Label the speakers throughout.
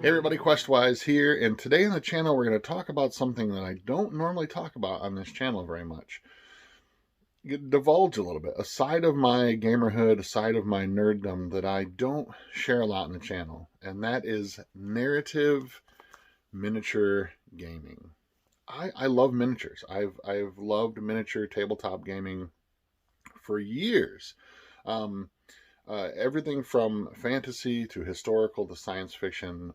Speaker 1: Hey everybody, Questwise here, and today on the channel we're going to talk about something that I don't normally talk about on this channel very much. Divulge a little bit, a side of my gamerhood, a side of my nerddom that I don't share a lot on the channel, and that is narrative miniature gaming. I love miniatures. I've loved miniature tabletop gaming for years. Um, Everything from fantasy to historical to science fiction,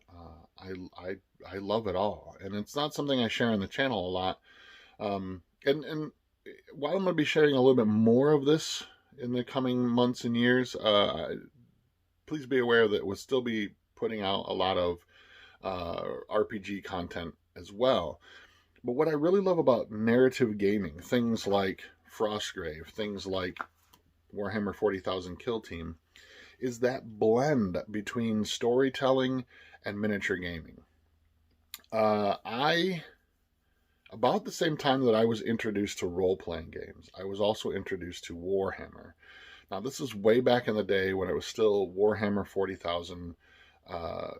Speaker 1: I love it all, and it's not something I share on the channel a lot. And while I'm going to be sharing a little bit more of this in the coming months and years, please be aware that we'll still be putting out a lot of RPG content as well. But what I really love about narrative gaming, things like Frostgrave, things like Warhammer 40,000 Kill Team, is that blend between storytelling and miniature gaming. I About the same time that I was introduced to role-playing games, I was also introduced to Warhammer. Now, this is way back in the day when it was still Warhammer 40,000 uh,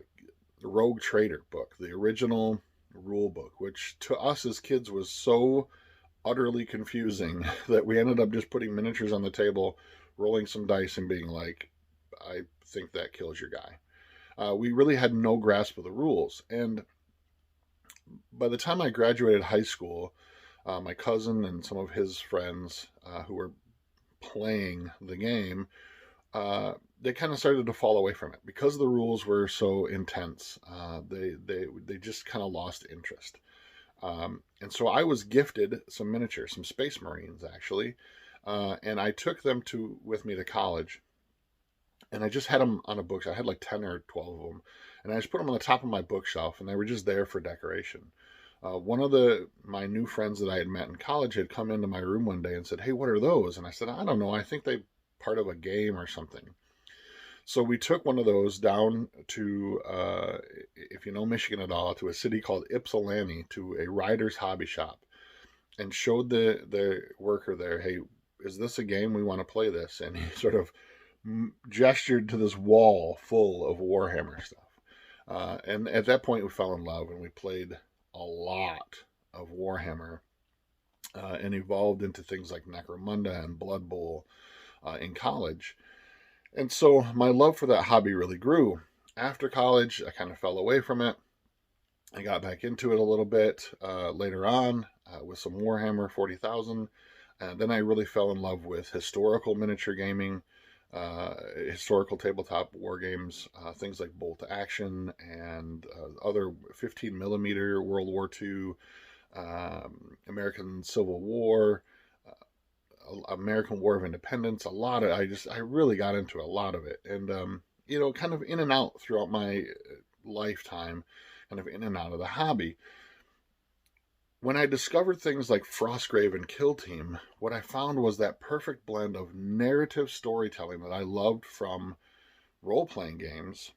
Speaker 1: Rogue Trader book, the original rule book, which to us as kids was so utterly confusing that we ended up just putting miniatures on the table, rolling some dice, and being like, I think that kills your guy. We really had no grasp of the rules. And by the time I graduated high school, my cousin and some of his friends who were playing the game, they kind of started to fall away from it because the rules were so intense. They just kind of lost interest. And so I was gifted some miniatures, some Space Marines actually, and I took them with me to college. And I just had them on a bookshelf. I had like 10 or 12 of them. And I just put them on the top of my bookshelf, and they were just there for decoration. One of my new friends that I had met in college had come into my room one day and said, "Hey, what are those?" And I said, "I don't know. I think they part of a game or something." So we took one of those down to, if you know Michigan at all, to a city called Ypsilanti, to a writer's hobby shop, and showed the worker there, "Hey, is this a game? We want to play this." And he sort of gestured to this wall full of Warhammer stuff. And at that point, we fell in love and we played a lot of Warhammer and evolved into things like Necromunda and Blood Bowl in college. And so my love for that hobby really grew. After college, I kind of fell away from it. I got back into it a little bit later on with some Warhammer 40,000. And then I really fell in love with historical miniature gaming, historical tabletop war games, things like Bolt Action and other 15 millimeter World War II, American Civil War, American War of Independence. I really got into a lot of it, and kind of in and out throughout my lifetime, kind of in and out of the hobby. When I discovered things like Frostgrave and Kill Team, what I found was that perfect blend of narrative storytelling that I loved from role-playing games,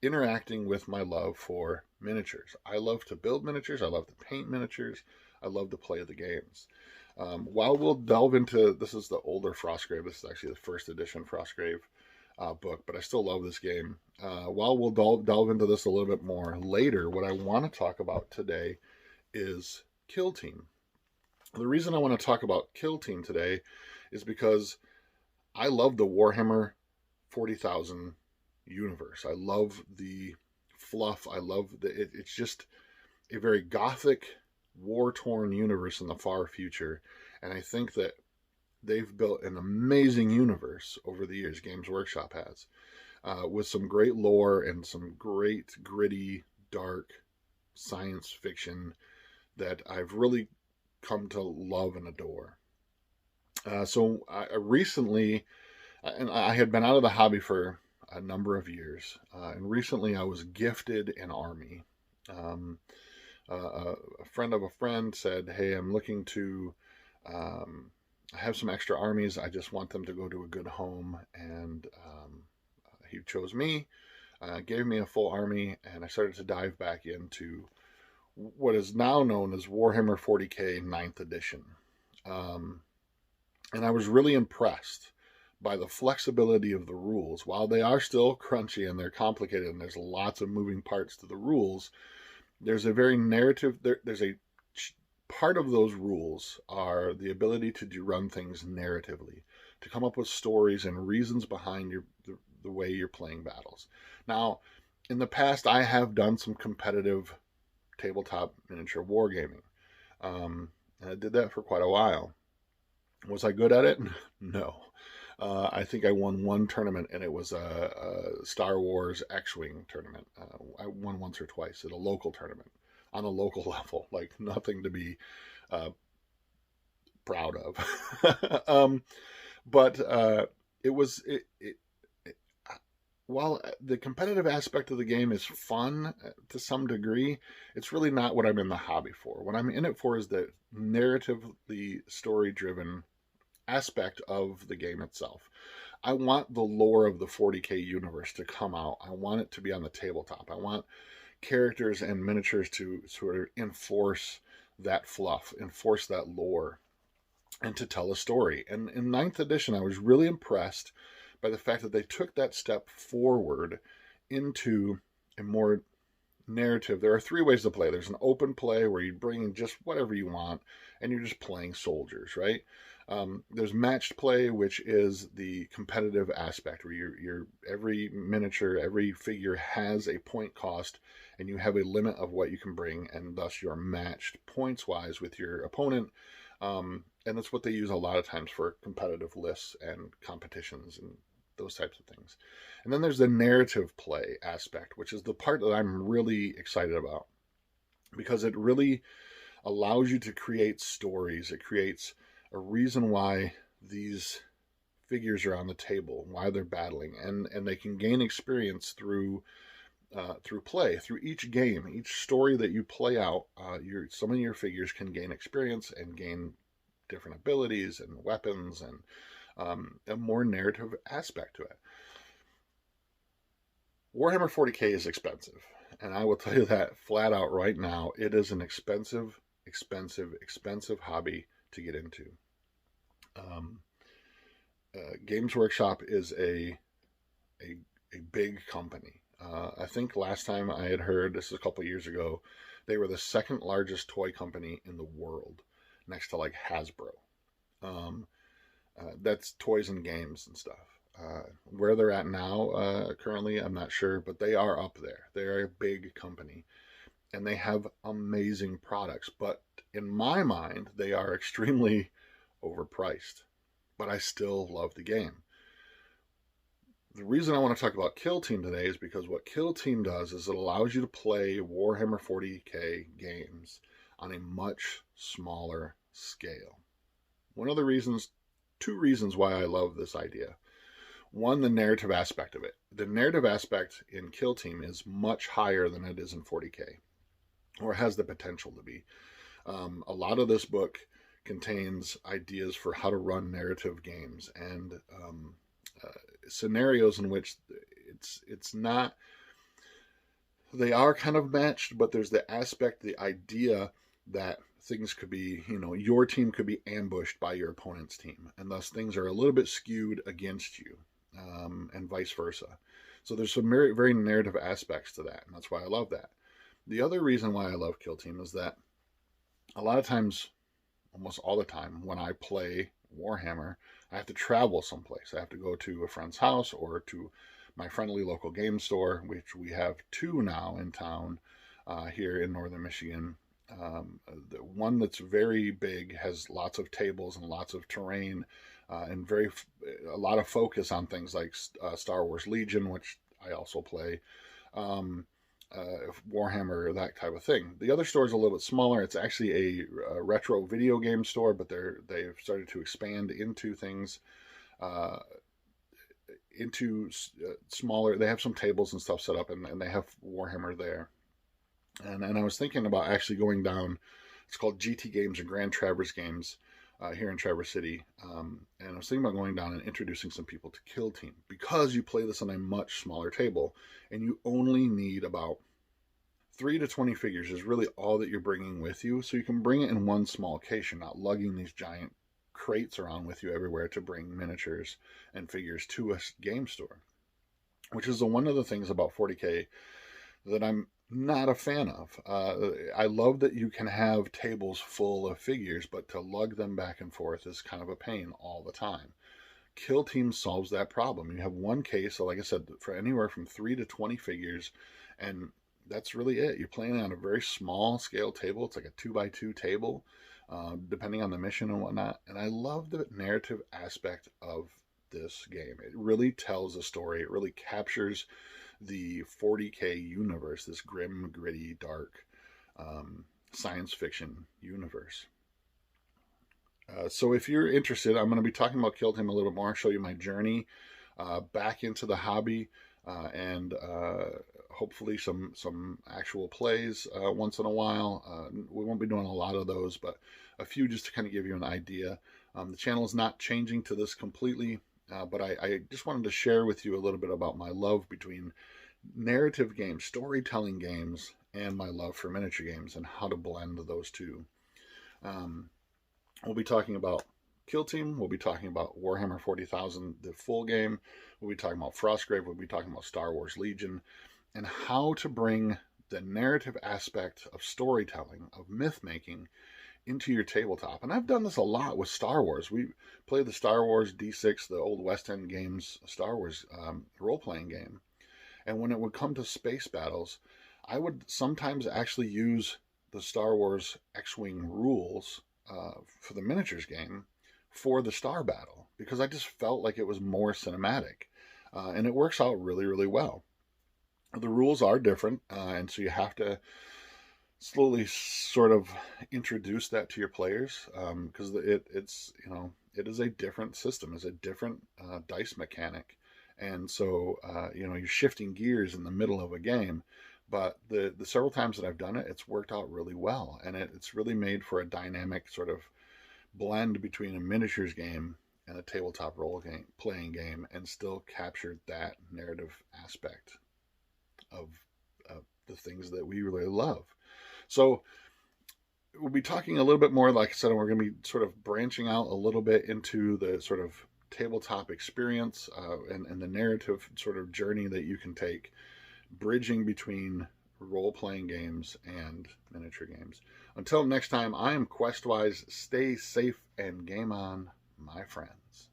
Speaker 1: interacting with my love for miniatures. I love to build miniatures, I love to paint miniatures, I love to play the games. While we'll delve into, this is the older Frostgrave, this is actually the first edition Frostgrave book, but I still love this game. While we'll delve into this a little bit more later, what I want to talk about today is Kill Team. The reason I want to talk about Kill Team today is because I love the Warhammer 40,000 universe. I love the fluff. I love it's just a very gothic, war-torn universe in the far future. And I think that they've built an amazing universe over the years, Games Workshop has, with some great lore and some great, gritty, dark science fiction that I've really come to love and adore. So I recently, and I had been out of the hobby for a number of years, and recently I was gifted an army. A friend of a friend said, "Hey, I'm looking to I have some extra armies. I just want them to go to a good home." And he chose me, gave me a full army, and I started to dive back into what is now known as Warhammer 40K 9th edition. And I was really impressed by the flexibility of the rules. While they are still crunchy and they're complicated and there's lots of moving parts to the rules, there's a very narrative, there's a part of those rules are the ability to run things narratively, to come up with stories and reasons behind the way you're playing battles. Now, in the past, I have done some competitive tabletop miniature wargaming. And I did that for quite a while. Was I good at it? No. I think I won one tournament, and it was a Star Wars X-Wing tournament. I won once or twice at a local tournament on a local level, like nothing to be proud of. But it was while the competitive aspect of the game is fun to some degree, it's really not what I'm in the hobby for. What I'm in it for is the narratively story-driven aspect of the game itself. I want the lore of the 40K universe to come out. I want it to be on the tabletop. I want characters and miniatures to sort of enforce that fluff, enforce that lore, and to tell a story. And in 9th edition, I was really impressed by the fact that they took that step forward into a more narrative. There are 3 ways to play. There's an open play where you bring in just whatever you want and you're just playing soldiers, right? There's matched play, which is the competitive aspect where you're every miniature, every figure has a point cost and you have a limit of what you can bring, and thus you're matched points wise with your opponent. And that's what they use a lot of times for competitive lists and competitions and those types of things. And then there's the narrative play aspect, which is the part that I'm really excited about, because it really allows you to create stories. It creates a reason why these figures are on the table, why they're battling, and they can gain experience through play, through each game, each story that you play out. Some of your figures can gain experience and gain different abilities and weapons and a more narrative aspect to it. Warhammer 40K is expensive, and I will tell you that flat out right now. It is an expensive hobby to get into. Games Workshop is a big company. I think last time I had heard, this is a couple years ago, they were the 2nd largest toy company in the world, next to like Hasbro. That's toys and games and stuff. Where they're at now, currently, I'm not sure, but they are up there. They're a big company, and they have amazing products. But in my mind, they are extremely overpriced. But I still love the game. The reason I want to talk about Kill Team today is because what Kill Team does is it allows you to play Warhammer 40K games on a much smaller scale. One of the reasons, 2 reasons why I love this idea. One, the narrative aspect of it. The narrative aspect in Kill Team is much higher than it is in 40K, or has the potential to be. A lot of this book contains ideas for how to run narrative games and scenarios in which it's not, they are kind of matched, but there's the aspect, the idea that things could be, your team could be ambushed by your opponent's team, and thus things are a little bit skewed against you, and vice versa. So there's some very, very narrative aspects to that, and that's why I love that. The other reason why I love Kill Team is that a lot of times, almost all the time, when I play Warhammer, I have to travel someplace. I have to go to a friend's house or to my friendly local game store, which we have 2 now in town here in northern Michigan. The one that's very big has lots of tables and lots of terrain, and a lot of focus on things like Star Wars Legion, which I also play, Warhammer, that type of thing. The other store is a little bit smaller. It's actually a retro video game store, but they've started to expand into things, into smaller. They have some tables and stuff set up, and they have Warhammer there. And I was thinking about actually going down. It's called GT Games or Grand Traverse Games here in Traverse City. And I was thinking about going down and introducing some people to Kill Team, because you play this on a much smaller table and you only need about 3 to 20 figures is really all that you're bringing with you. So you can bring it in one small case. You're not lugging these giant crates around with you everywhere to bring miniatures and figures to a game store, which is one of the things about 40K that I'm not a fan of. I love that you can have tables full of figures, but to lug them back and forth is kind of a pain all the time. Kill Team solves that problem. You have one case, so like I said, for anywhere from 3 to 20 figures, and that's really it. You're playing on a very small scale table. It's like a 2x2 table, depending on the mission and whatnot. And I love the narrative aspect of this game. It really tells a story. It really captures the 40K universe, this grim, gritty, dark science fiction universe. So if you're interested, I'm going to be talking about Kill Team a little bit more, show you my journey back into the hobby, and hopefully some actual plays once in a while. We won't be doing a lot of those, but a few just to kind of give you an idea. The channel is not changing to this completely, but I just wanted to share with you a little bit about my love between narrative games, storytelling games, and my love for miniature games and how to blend those two. We'll be talking about Kill Team. We'll be talking about Warhammer 40,000, the full game. We'll be talking about Frostgrave. We'll be talking about Star Wars Legion and how to bring the narrative aspect of storytelling, of myth making, into your tabletop. And I've done this a lot with Star Wars. We played the Star Wars D6, the old West End Games Star Wars role-playing game. And when it would come to space battles, I would sometimes actually use the Star Wars X-Wing rules for the miniatures game for the star battle, because I just felt like it was more cinematic, and it works out really, really well. The rules are different, and so you have to slowly sort of introduce that to your players, because it's it is a different system, it's a different dice mechanic, and so you're shifting gears in the middle of a game. But the several times that I've done it, it's worked out really well, and it's really made for a dynamic sort of blend between a miniatures game and a tabletop playing game, and still captured that narrative aspect of the things that we really love. So we'll be talking a little bit more, like I said, we're going to be sort of branching out a little bit into the sort of tabletop experience and the narrative sort of journey that you can take, bridging between role-playing games and miniature games. Until next time, I am Questwise. Stay safe and game on, my friends.